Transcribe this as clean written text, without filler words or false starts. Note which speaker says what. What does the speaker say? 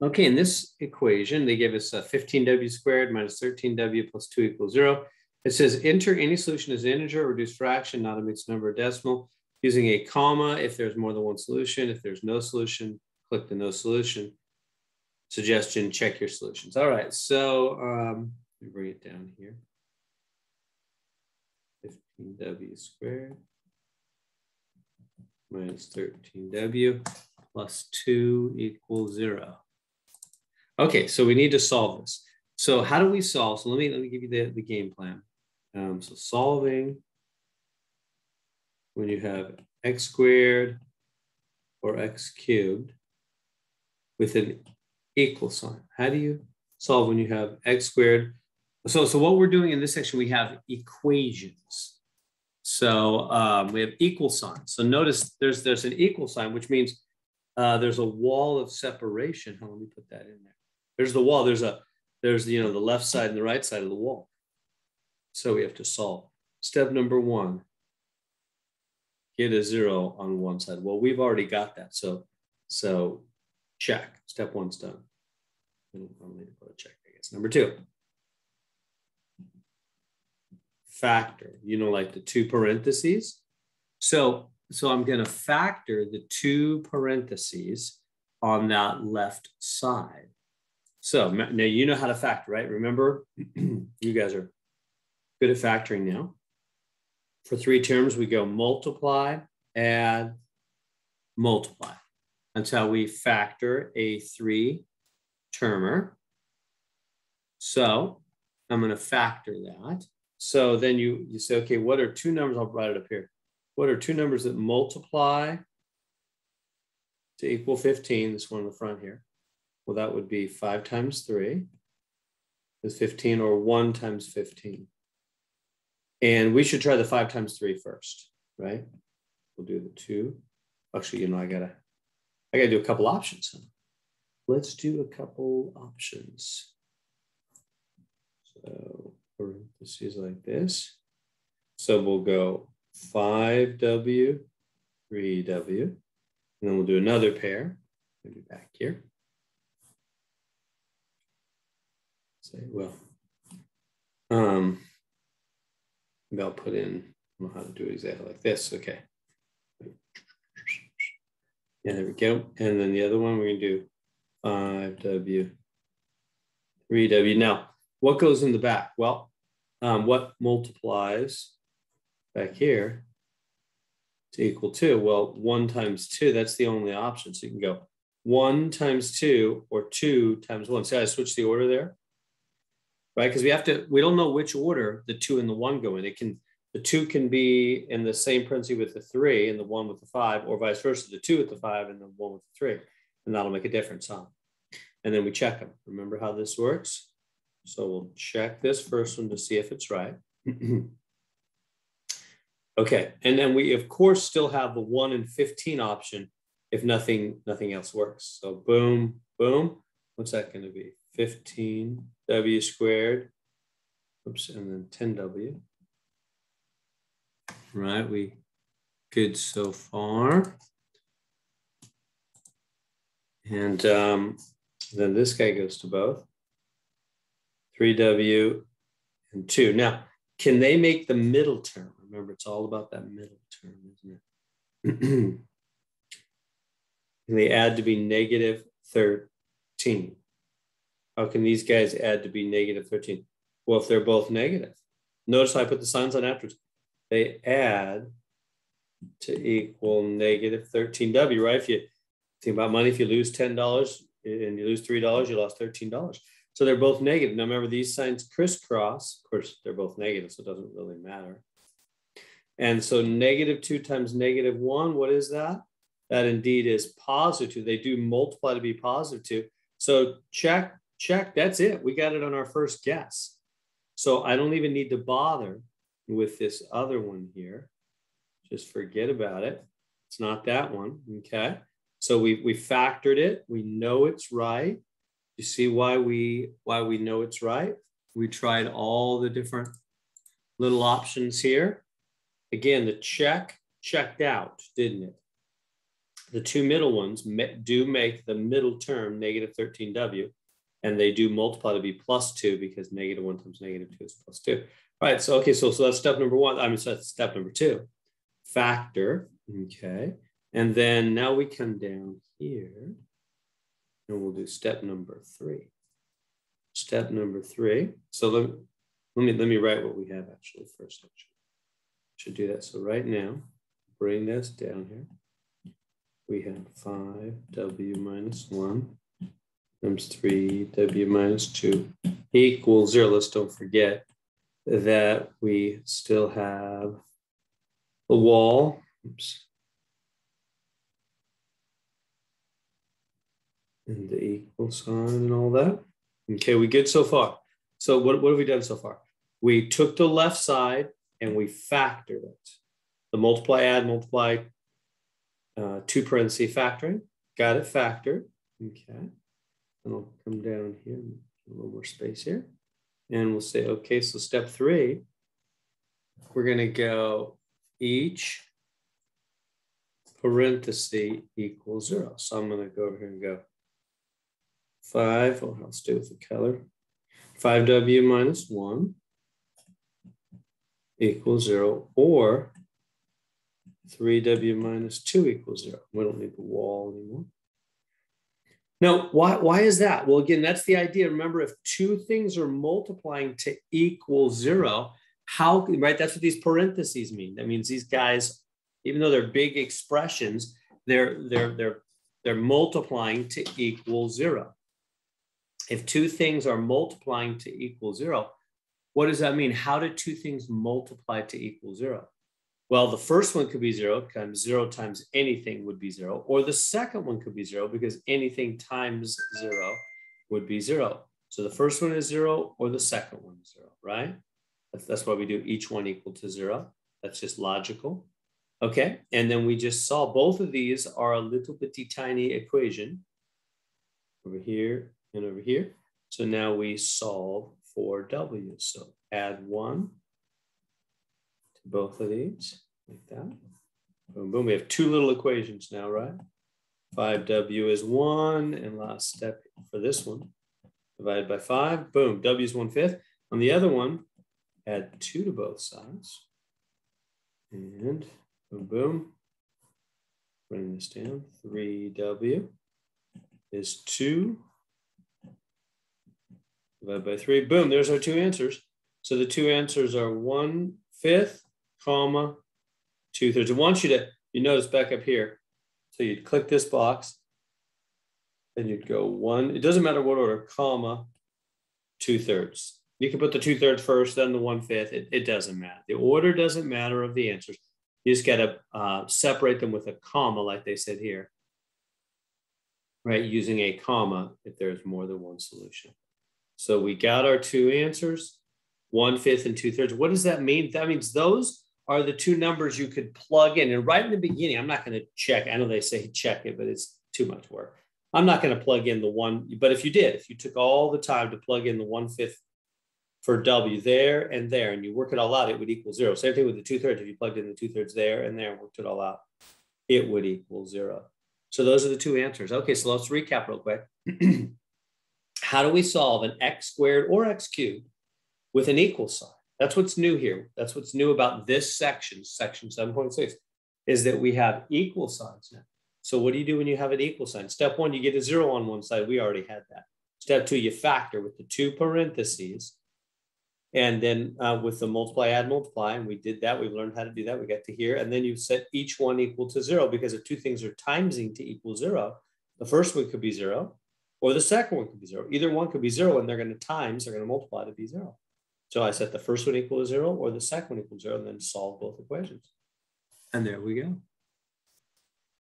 Speaker 1: Okay, in this equation, they give us 15w squared minus 13w plus 2 equals 0. It says enter any solution as an integer or reduced fraction, not a mixed number or decimal, using a comma if there's more than one solution. If there's no solution, click the no solution. Suggestion, check your solutions. All right, so let me bring it down here. 15w squared minus 13w plus 2 equals 0. Okay, so we need to solve this. So how do we solve? So let me give you the game plan. So solving when you have x squared or x cubed with an equal sign. How do you solve when you have x squared? So what we're doing in this section, we have equations. So we have equal signs. So notice there's an equal sign, which means there's a wall of separation. Let me put that in there. There's the wall. There's the left side and the right side of the wall. So we have to solve. Step number 1, get a 0 on one side. Well, we've already got that. So check. Step 1's done. I'll need to put a check, I guess. Number 2, factor. Like the 2 parentheses. So I'm going to factor the 2 parentheses on that left side. So now you know how to factor, right? Remember, you guys are good at factoring now. For 3 terms, we go multiply, add, multiply. That's how we factor a 3-termer. So I'm going to factor that. So then you say, okay, what are 2 numbers? I'll write it up here. What are 2 numbers that multiply to equal 15? This one in the front here. Well, that would be 5 times 3 is 15, or 1 times 15. And we should try the 5 times 3 first, right? We'll do the 2. Actually, I gotta do a couple options. Let's do a couple options. So parentheses like this. So we'll go 5w, 3w, and then we'll do another pair. Maybe back here. Say, well, maybe I'll put in, I don't know how to do it exactly like this. Okay. Yeah, there we go. And then the other one, we're going to do 5w, 3w. Now, what goes in the back? Well, what multiplies back here to equal 2? Well, 1 times 2, that's the only option. So you can go 1 times 2 or 2 times 1. See how I switched the order there? Right? Because we don't know which order the 2 and the 1 go in. The 2 can be in the same parenthesis with the 3 and the 1 with the 5, or vice versa, the 2 with the 5 and the 1 with the 3. And that'll make a difference, huh? And then we check them. Remember how this works? So we'll check this first one to see if it's right. Okay, and then we, of course, still have the 1 and 15 option if nothing else works. So boom, boom. What's that going to be? 15w squared. Oops, and then 10w. Right, we good so far. And then this guy goes to both. 3w and 2. Now, can they make the middle term? Remember, it's all about that middle term, isn't it? Can they add to be negative 13? How can these guys add to be negative 13? Well, if they're both negative. Notice how I put the signs on afterwards. They add to equal negative 13w, right? If you think about money, if you lose $10 and you lose $3, you lost $13. So they're both negative. Now remember, these signs crisscross. Of course, they're both negative, so it doesn't really matter. And so negative 2 times negative 1, what is that? That indeed is positive. They do multiply to be positive 2. So check, that's it. We got it on our first guess. So I don't even need to bother with this other one here. Just forget about it. It's not that one, okay? So we factored it. We know it's right. You see why we know it's right? We tried all the different little options here. Again, the checked out, didn't it? the two middle ones do make the middle term negative 13w, and they do multiply to be plus 2 because negative 1 times negative 2 is plus 2. All right, so okay, so that's step number 1. I mean, so that's step number 2. Factor, okay. And then now we come down here, and we'll do step number 3. Step number 3. So let me write what we have actually first. Should do that. So right now, bring this down here. We have 5w minus 1 times 3w minus 2 equals 0. Let's don't forget that we still have the wall. Oops. And the equal sign and all that. Okay, we good so far. So what have we done so far? We took the left side and we factored it. The multiply, add, multiply, 2 parentheses factoring. Got it factored. Okay. And I'll come down here, a little more space here. And we'll say, okay, so step 3, we're going to go each parenthesis equals 0. So I'm going to go over here and go 5, well, I'll stay with the color. 5w minus 1 equals 0, or 3w minus 2 equals 0. We don't need the wall anymore. Now, why is that? Well, again, that's the idea. Remember, if two things are multiplying to equal 0, how, right? That's what these parentheses mean. That means these guys, even though they're big expressions, they're multiplying to equal 0. If two things are multiplying to equal 0, what does that mean? How do two things multiply to equal 0? Well, the first one could be 0 times 0 times anything would be 0, or the second one could be 0 because anything times 0 would be 0. So the first one is 0 or the second one is 0, right? That's why we do each one equal to 0. That's just logical. Okay, and then we just saw both of these are a little bitty tiny equation over here and over here. So now we solve for w. So add 1 to both of these, like that. Boom, boom. We have two little equations now, right? 5w is 1, and last step for this one, divided by 5. Boom, w is 1/5. On the other one, add 2 to both sides. And boom, boom. Bring this down. 3w is 2. Divided by 3. Boom, there's our two answers. So the two answers are 1/5, comma, 2/3. I want you to, you notice back up here. So you'd click this box and you'd go 1. It doesn't matter what order, comma, 2/3. You can put the 2/3 first, then the 1/5. It doesn't matter. The order doesn't matter of the answers. You just got to separate them with a comma, like they said here, right? Using a comma if there's more than one solution. So we got our two answers, 1/5 and 2/3. What does that mean? That means those are the two numbers you could plug in. And right in the beginning, I'm not going to check. I know they say check it, but it's too much work. I'm not going to plug in the 1. But if you did, if you took all the time to plug in the 1/5 for w there, and you work it all out, it would equal 0. Same thing with the 2/3. If you plugged in the 2/3 there and worked it all out, it would equal 0. So those are the two answers. Okay, so let's recap real quick. How do we solve an x squared or x cubed with an equal sign? That's what's new here. That's what's new about this section, section 7.6, is that we have equal signs now. So what do you do when you have an equal sign? Step 1, you get a 0 on one side. We already had that. Step 2, you factor with the 2 parentheses. And then with the multiply, add, multiply, and we did that. We learned how to do that. We got to here. And then you set each one equal to 0, because if two things are timesing to equal 0, the first one could be 0, or the second one could be 0. Either one could be 0, and they're going to multiply to be 0. So I set the first one equal to 0, or the second one equal to 0, and then solve both equations. And there we go.